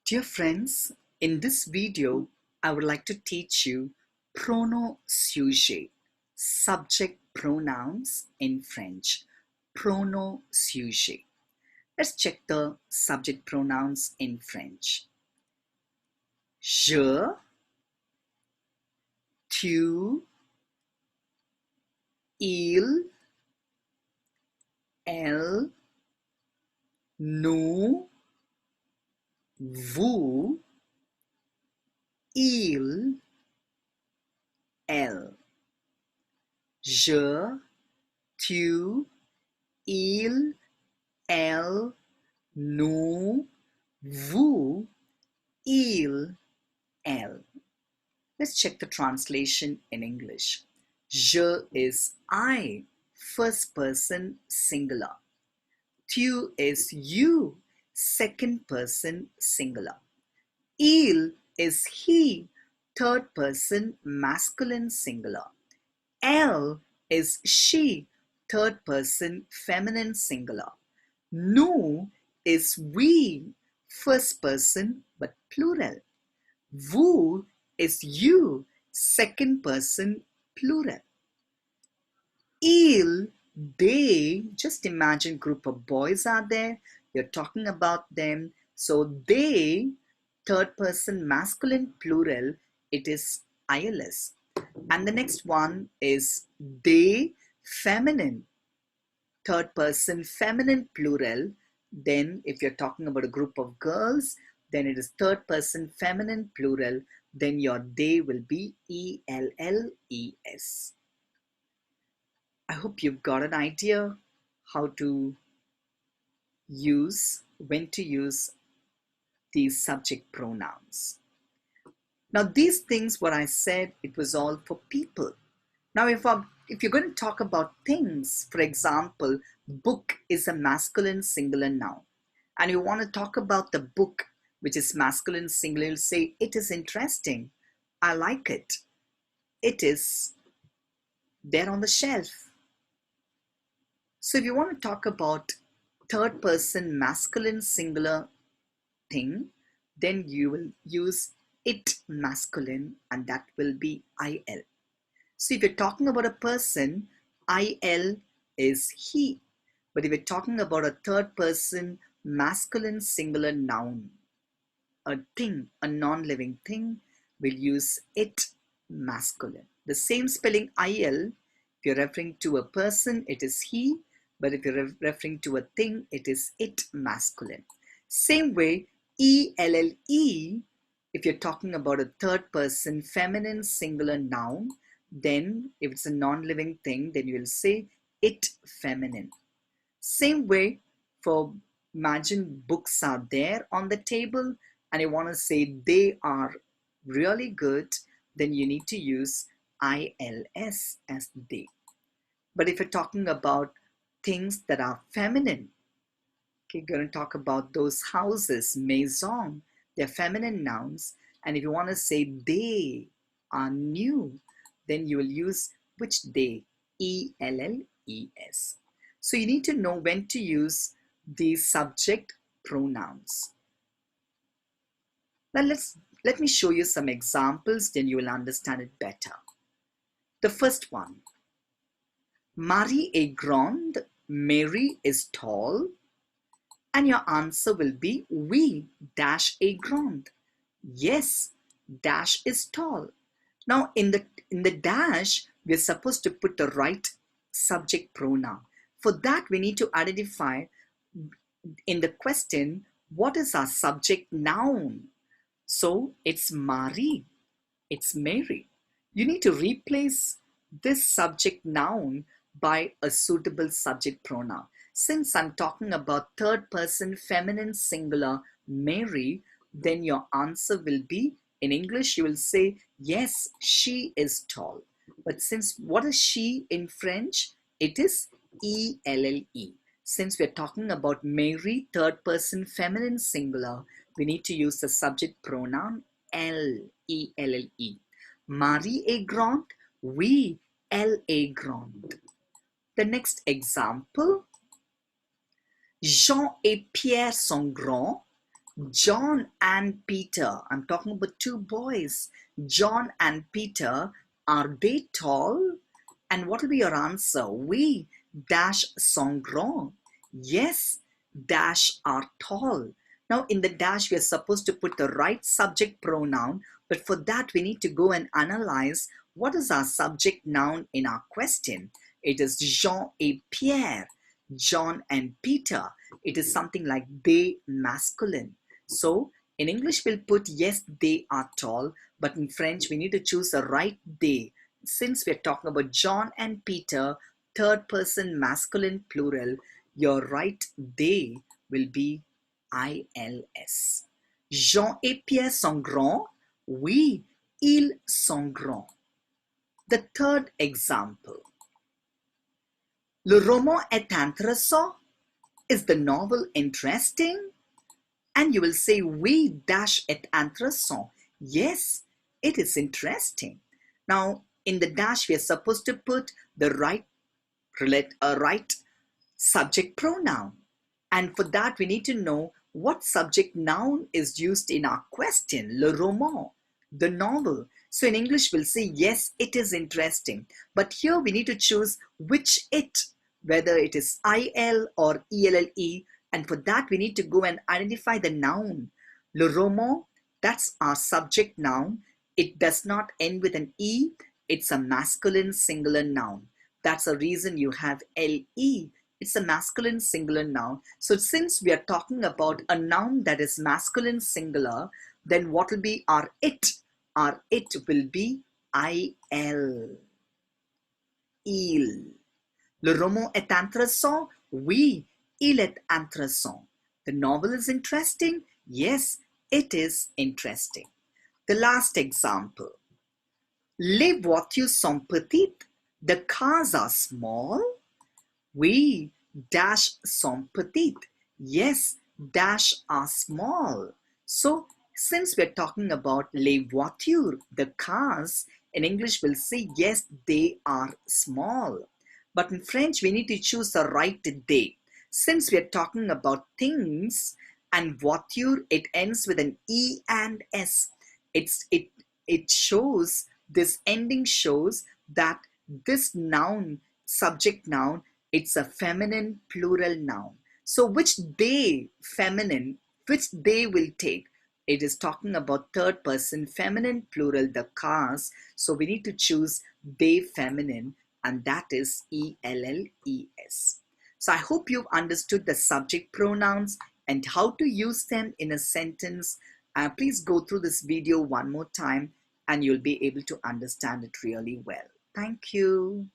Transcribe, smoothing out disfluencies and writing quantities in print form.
Dear friends, in this video, I would like to teach you pronom sujet, subject pronouns in French. Pronom sujet. Let's check the subject pronouns in French. Je, tu, il, elle, nous, vous, il, elle. Je, tu, il, elle, nous, vous, il, elle. Let's check the translation in English. Je is I, first person singular. Tu is you, second person singular. Il is he, third person masculine singular. Elle is she, third person feminine singular. Nous is we, first person but plural. Vous is you, second person plural. Il, they, just imagine group of boys are there, you're talking about them. So they, third person masculine plural, it is ILS. And the next one is they, feminine, third person feminine plural. Then if you're talking about a group of girls, then it is third person feminine plural. Then your they will be ELLES. I hope you've got an idea how to use, when to use these subject pronouns. Now these things, what I said, it was all for people. Now if you're going to talk about things, for example, book is a masculine singular noun. And you want to talk about the book, which is masculine singular, you'll say, it is interesting. I like it. It is there on the shelf. So if you want to talk about third person masculine singular thing, then you will use it masculine and that will be IL. So if you're talking about a person, IL is he. But if you're talking about a third person masculine singular noun, a thing, a non-living thing, we'll use it masculine. The same spelling IL, if you're referring to a person, it is he. But if you're referring to a thing, it is it masculine. Same way, ELLE, if you're talking about a third person feminine singular noun, then if it's a non-living thing, then you will say it feminine. Same way, for imagine books are there on the table and you want to say they are really good, then you need to use ILS as they. But if you're talking about things that are feminine, okay, you're going to talk about those houses, maison, they're feminine nouns. And if you want to say they are new, then you will use which they, ELLES. So you need to know when to use these subject pronouns. Now let me show you some examples, then you will understand it better. The first one, Marie est grande, Mary is tall. And your answer will be oui, dash est grande. Yes, dash is tall. Now in the dash, we're supposed to put the right subject pronoun. For that, we need to identify in the question, what is our subject noun? So it's Marie, it's Mary. You need to replace this subject noun by a suitable subject pronoun. Since I'm talking about third person feminine singular Mary, then your answer will be, in English you will say, yes, she is tall. But since what is she in French? It is ELLE. Since we're talking about Mary, third person feminine singular, we need to use the subject pronoun ELLE. Marie est grande? Oui, elle est grande. The next example, Jean et Pierre sont grands John and Peter, I'm talking about two boys. John and Peter, are they tall? And what will be your answer? We dash sont grands. Yes, dash are tall. Now in the dash we are supposed to put the right subject pronoun, but for that we need to go and analyze what is our subject noun in our question. It is Jean et Pierre, John and Peter. It is something like they masculine. So in English we'll put yes, they are tall, but in French we need to choose the right they. Since we're talking about John and Peter, third person masculine plural, your right they will be ILS. Jean et Pierre sont grands? Oui, ils sont grands. The third example. Le roman est intéressant. Is the novel interesting? And you will say, oui, dash est intéressant. Yes, it is interesting. Now, in the dash, we are supposed to put the right subject pronoun. And for that, we need to know what subject noun is used in our question. Le roman, the novel. So in English, we'll say, yes, it is interesting. But here we need to choose which it, whether it is IL or ELLE. And for that, we need to go and identify the noun. Le roman, that's our subject noun. It does not end with an E. It's a masculine singular noun. That's the reason you have LE. It's a masculine singular noun. So since we are talking about a noun that is masculine singular, then what will be our it? Our it will be IL. Il. Le roman est intéressant? Oui, il est intéressant. The novel is interesting? Yes, it is interesting. The last example. Les voitures sont petites. The cars are small. Oui, dash sont petites. Yes, dash are small. So, since we're talking about les voitures, the cars, in English we'll say yes, they are small. But in French, we need to choose the right they. Since we're talking about things and voiture, it ends with an E and S. It shows, this ending shows that this noun, subject noun, it's a feminine plural noun. So which they feminine, which they will take? It is talking about third person feminine plural, the cars. So we need to choose they feminine, and that is ELLES. So I hope you've understood the subject pronouns and how to use them in a sentence. Please go through this video one more time and you'll be able to understand it really well. Thank you.